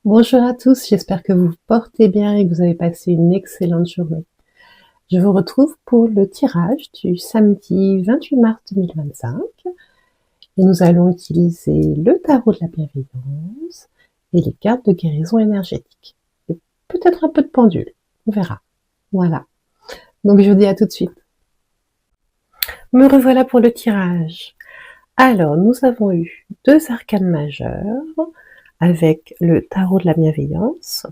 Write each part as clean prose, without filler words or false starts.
Bonjour à tous, j'espère que vous vous portez bien et que vous avez passé une excellente journée. Je vous retrouve pour le tirage du samedi 28 mars 2025 et nous allons utiliser le tarot de la bienveillance et les cartes de guérison énergétique. Et peut-être un peu de pendule, on verra. Voilà, donc je vous dis à tout de suite. Me revoilà pour le tirage. Alors, nous avons eu deux arcanes majeures avec le tarot de la bienveillance.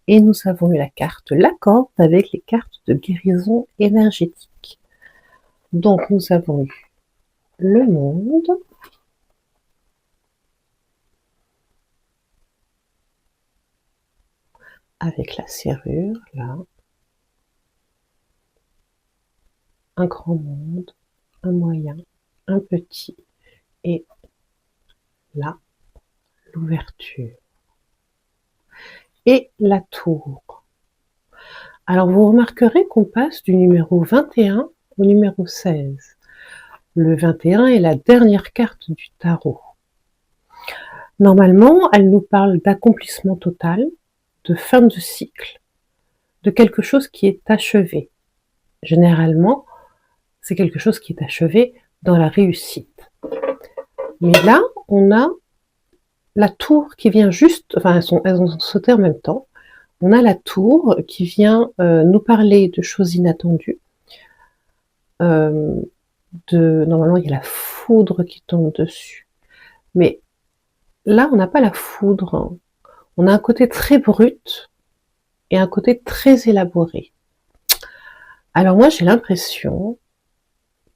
Et nous avons eu la carte la corde avec les cartes de guérison énergétique. Donc nous avons eu le monde, avec la serrure, là, un grand monde, un moyen, un petit, et là, l'ouverture. Et la tour. Alors vous remarquerez qu'on passe du numéro 21 au numéro 16. Le 21 est la dernière carte du tarot. Normalement, elle nous parle d'accomplissement total, de fin de cycle, de quelque chose qui est achevé. Généralement, c'est quelque chose qui est achevé dans la réussite. Mais là, on a la tour qui vient juste, enfin elles ont sauté en même temps. On a la tour qui vient nous parler de choses inattendues. Normalement, il y a la foudre qui tombe dessus. Mais là, on n'a pas la foudre. On a un côté très brut et un côté très élaboré. Alors moi, j'ai l'impression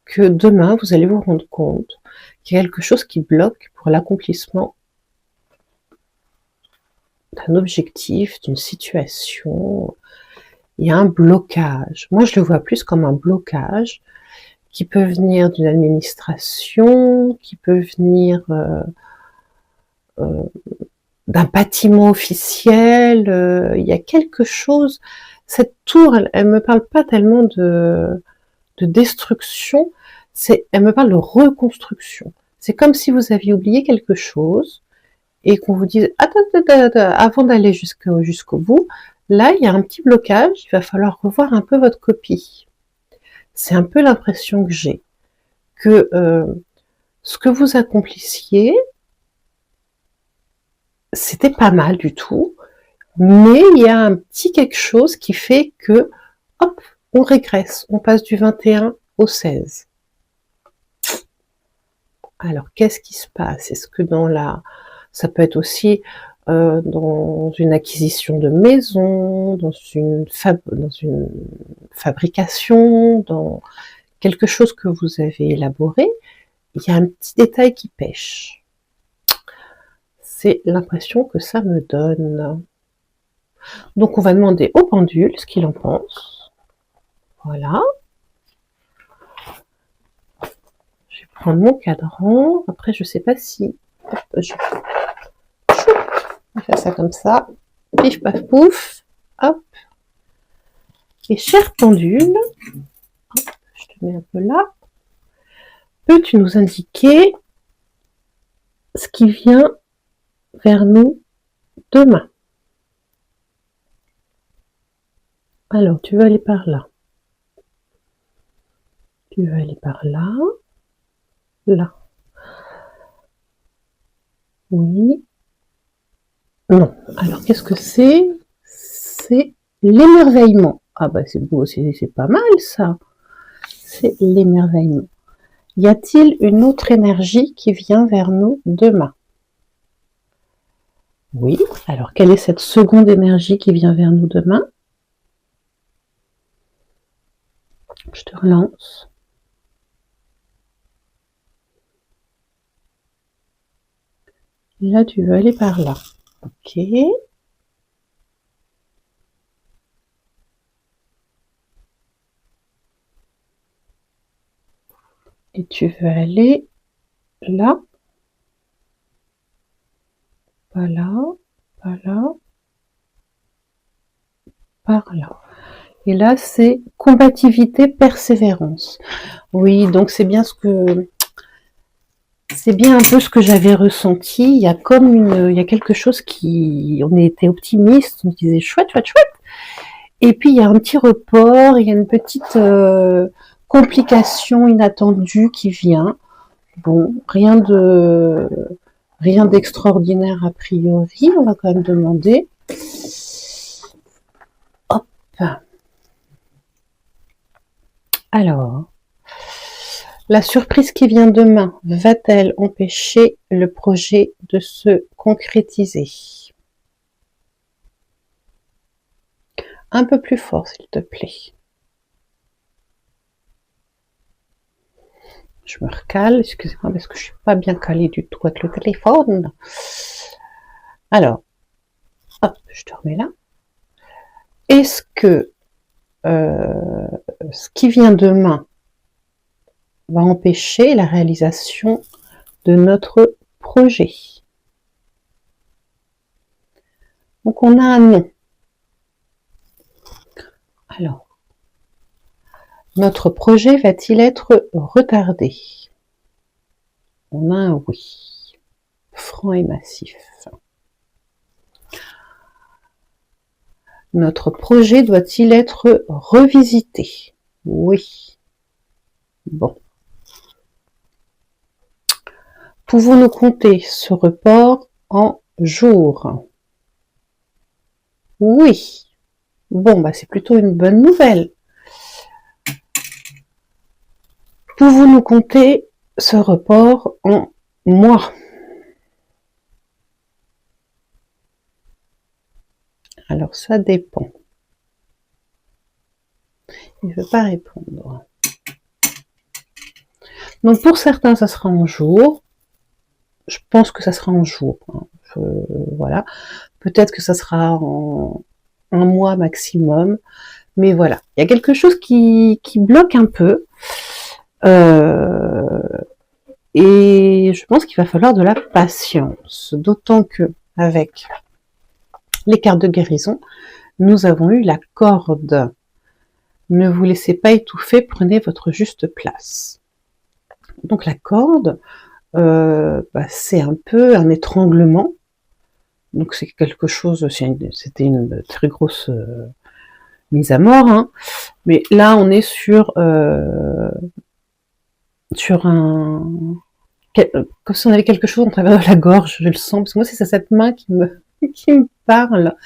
que demain, vous allez vous rendre compte qu'il y a quelque chose qui bloque pour l'accomplissement d'un objectif, d'une situation. Il y a un blocage. Moi, je le vois plus comme un blocage qui peut venir d'une administration, qui peut venir d'un bâtiment officiel. Il y a quelque chose. Cette tour, elle me parle pas tellement de destruction, elle me parle de reconstruction. C'est comme si vous aviez oublié quelque chose et qu'on vous dise attends, avant d'aller jusqu'au bout, là il y a un petit blocage, il va falloir revoir un peu votre copie. C'est un peu l'impression que j'ai, que ce que vous accomplissiez, c'était pas mal du tout, mais il y a un petit quelque chose qui fait que, hop, on régresse, on passe du 21 au 16. Alors, qu'est-ce qui se passe? Est-ce que ça peut être aussi dans une acquisition de maison, dans une fabrication, dans quelque chose que vous avez élaboré, il y a un petit détail qui pêche. C'est l'impression que ça me donne. Donc, on va demander au pendule ce qu'il en pense. Voilà. Je vais prendre mon cadran. Après, je sais pas si... Hop, on va faire ça comme ça. Pif, paf, pouf. Hop. Et cher pendule, hop, je te mets un peu là. Peux-tu nous indiquer ce qui vient vers nous demain? Alors, tu veux aller par là. Tu veux aller par là. Là. Oui. Non. Alors, qu'est-ce que c'est? C'est l'émerveillement. Ah bah c'est beau, c'est pas mal ça. C'est l'émerveillement. Y a-t-il une autre énergie qui vient vers nous demain? Oui. Alors, quelle est cette seconde énergie qui vient vers nous demain? Je te relance. Là, tu veux aller par là. Ok. Et tu veux aller là. Pas là. Pas là. Par là. Et là, c'est combativité, persévérance. Oui, donc c'est bien ce que... C'est bien un peu ce que j'avais ressenti. Il y a il y a quelque chose qui, on était optimiste, on disait chouette, chouette, chouette. Et puis il y a un petit report, il y a une petite complication inattendue qui vient. Bon, rien d'extraordinaire a priori. On va quand même demander. Hop. Alors. La surprise qui vient demain va-t-elle empêcher le projet de se concrétiser? Un peu plus fort, s'il te plaît. Je me recale, excusez-moi, parce que je suis pas bien calée du tout avec le téléphone. Alors, hop, je te remets là. Est-ce que ce qui vient demain va empêcher la réalisation de notre projet? Donc on a un non. Alors, notre projet va-t-il être retardé? On a un oui, franc et massif. Notre projet doit-il être revisité? Oui. Bon. Pouvons-nous compter ce report en jours? Oui. Bon, bah c'est plutôt une bonne nouvelle. Pouvons-nous compter ce report en mois? Alors ça dépend. Il ne veut pas répondre. Donc pour certains, ça sera en jours. Je pense que ça sera en jours. Voilà. Peut-être que ça sera en un mois maximum. Mais voilà. Il y a quelque chose qui bloque un peu. Et je pense qu'il va falloir de la patience. D'autant que, avec les cartes de guérison, nous avons eu la corde. Ne vous laissez pas étouffer, prenez votre juste place. Donc la corde, c'est un peu un étranglement. Donc c'est quelque chose, c'était une très grosse mise à mort, hein. Mais là on est sur comme si on avait quelque chose en travers de la gorge, je le sens, parce que moi c'est cette main qui me parle.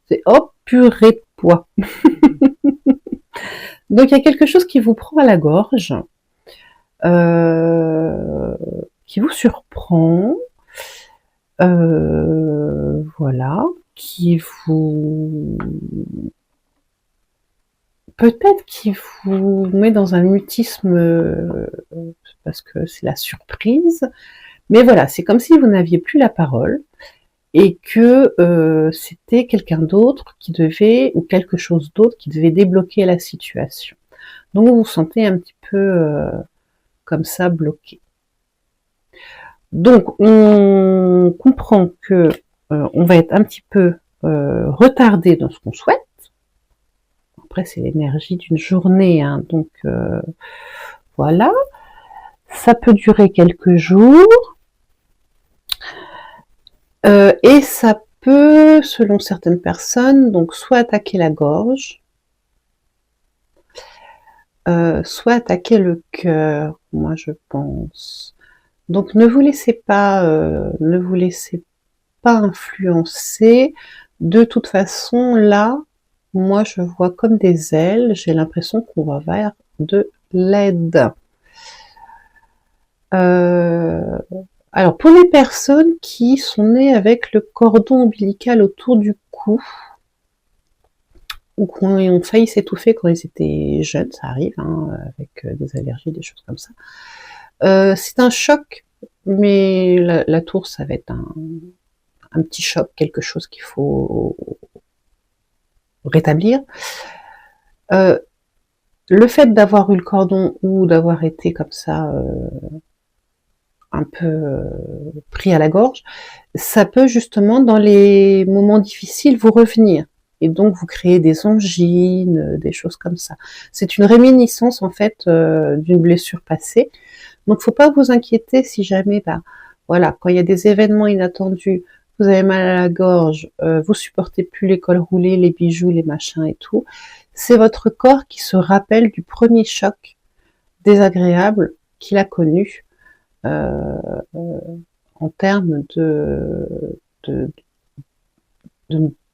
C'est oh purée de poids. Donc il y a quelque chose qui vous prend à la gorge, qui vous surprend, voilà, qui vous peut-être qui vous met dans un mutisme parce que c'est la surprise, mais voilà, c'est comme si vous n'aviez plus la parole et que c'était quelqu'un d'autre qui devait, ou quelque chose d'autre qui devait débloquer la situation. Donc vous vous sentez un petit peu comme ça bloqué. Donc on comprend que on va être un petit peu retardé dans ce qu'on souhaite. Après c'est l'énergie d'une journée, hein, donc voilà. Ça peut durer quelques jours et ça peut, selon certaines personnes, donc soit attaquer la gorge, soit attaquer le cœur, moi je pense. Donc ne vous laissez pas influencer. De toute façon, là, moi je vois comme des ailes, j'ai l'impression qu'on va vers de l'aide. Alors pour les personnes qui sont nées avec le cordon ombilical autour du cou, ou qui ont failli s'étouffer quand ils étaient jeunes, ça arrive, hein, avec des allergies, des choses comme ça. C'est un choc, mais la tour, ça va être un petit choc, quelque chose qu'il faut rétablir. Le fait d'avoir eu le cordon ou d'avoir été comme ça un peu pris à la gorge, ça peut justement dans les moments difficiles vous revenir et donc vous créer des angines, des choses comme ça. C'est une réminiscence en fait d'une blessure passée. Donc, faut pas vous inquiéter si jamais, voilà, quand il y a des événements inattendus, vous avez mal à la gorge, vous supportez plus les cols roulés, les bijoux, les machins et tout. C'est votre corps qui se rappelle du premier choc désagréable qu'il a connu en termes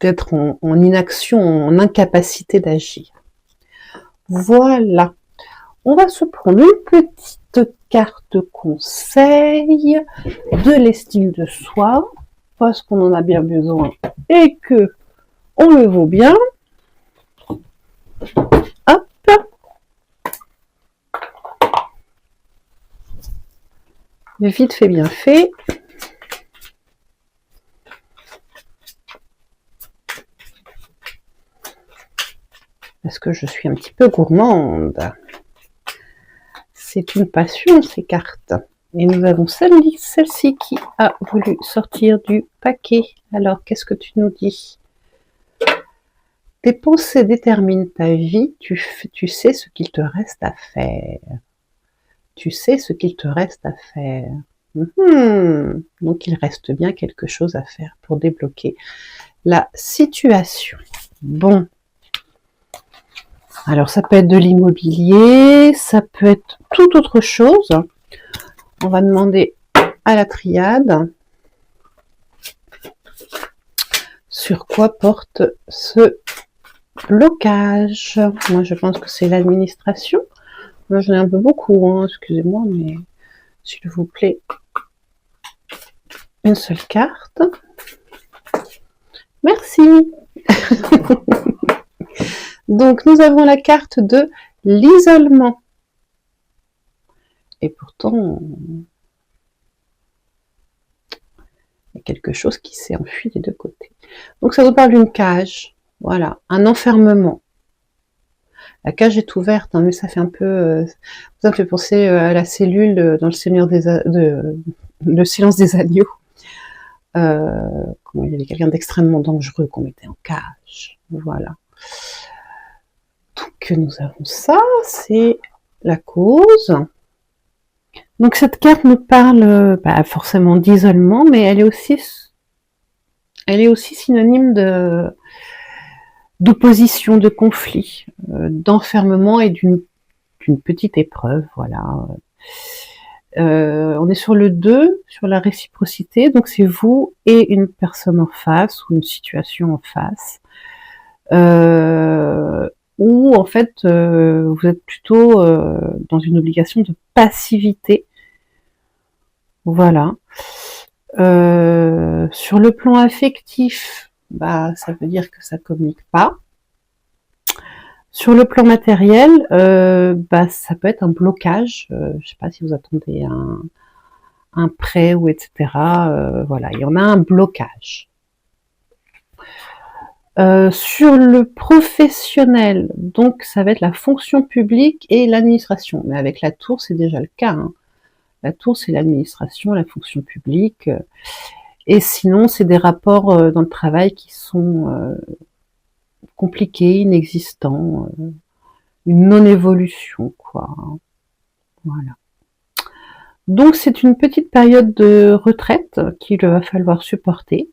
d'être en inaction, en incapacité d'agir. Voilà. On va se prendre une petite carte conseil de l'estime de soi, parce qu'on en a bien besoin et que on le vaut bien. Hop. Vite fait, bien fait. Parce que je suis un petit peu gourmande. C'est une passion, ces cartes. Et nous avons celle-ci qui a voulu sortir du paquet. Alors, qu'est-ce que tu nous dis? Tes pensées déterminent ta vie, tu sais ce qu'il te reste à faire. Tu sais ce qu'il te reste à faire. Donc, il reste bien quelque chose à faire pour débloquer la situation. Bon. Alors, ça peut être de l'immobilier, ça peut être toute autre chose. On va demander à la triade sur quoi porte ce blocage. Moi, je pense que c'est l'administration. Moi, j'en ai un peu beaucoup, hein, excusez-moi, mais s'il vous plaît, une seule carte. Merci. Donc, nous avons la carte de l'isolement. Et pourtant, il y a quelque chose qui s'est enfui des deux côtés. Donc, ça vous parle d'une cage. Voilà, un enfermement. La cage est ouverte, hein, mais ça fait un peu... ça me fait penser à la cellule dans le Seigneur le Silence des Agneaux. Comment il y avait quelqu'un d'extrêmement dangereux qu'on mettait en cage. Voilà. Donc, nous avons ça, c'est la cause. Donc, cette carte nous parle forcément d'isolement, mais elle est aussi synonyme d'opposition, de conflit, d'enfermement et d'une petite épreuve, voilà. On est sur le 2, sur la réciprocité, donc c'est vous et une personne en face, ou une situation en face, où en fait vous êtes plutôt dans une obligation de passivité, voilà. Sur le plan affectif, ça veut dire que ça communique pas. Sur le plan matériel, ça peut être un blocage. Je sais pas si vous attendez un prêt ou etc. Voilà, il y en a un blocage. Sur le professionnel, donc ça va être la fonction publique et l'administration. Mais avec la tour, c'est déjà le cas, hein. La tour, c'est l'administration, la fonction publique. Et sinon, c'est des rapports dans le travail qui sont compliqués, inexistants, une non-évolution, quoi. Voilà. Donc, c'est une petite période de retraite qu'il va falloir supporter.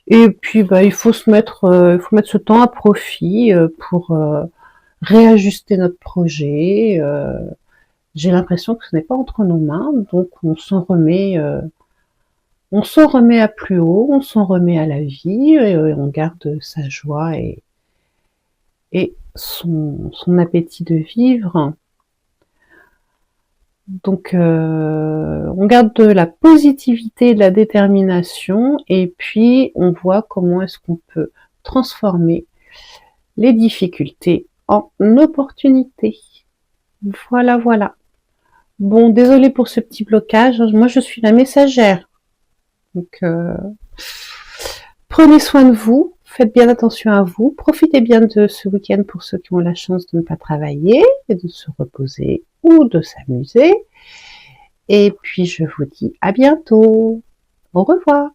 Et puis, il faut mettre ce temps à profit pour réajuster notre projet. J'ai l'impression que ce n'est pas entre nos mains, donc on s'en remet à plus haut, on s'en remet à la vie, et on garde sa joie et son appétit de vivre. Donc on garde de la positivité, de la détermination, et puis on voit comment est-ce qu'on peut transformer les difficultés en opportunités. Voilà, voilà. Bon, désolée pour ce petit blocage, moi je suis la messagère. Donc, prenez soin de vous, faites bien attention à vous, profitez bien de ce week-end pour ceux qui ont la chance de ne pas travailler et de se reposer ou de s'amuser. Et puis, je vous dis à bientôt. Au revoir.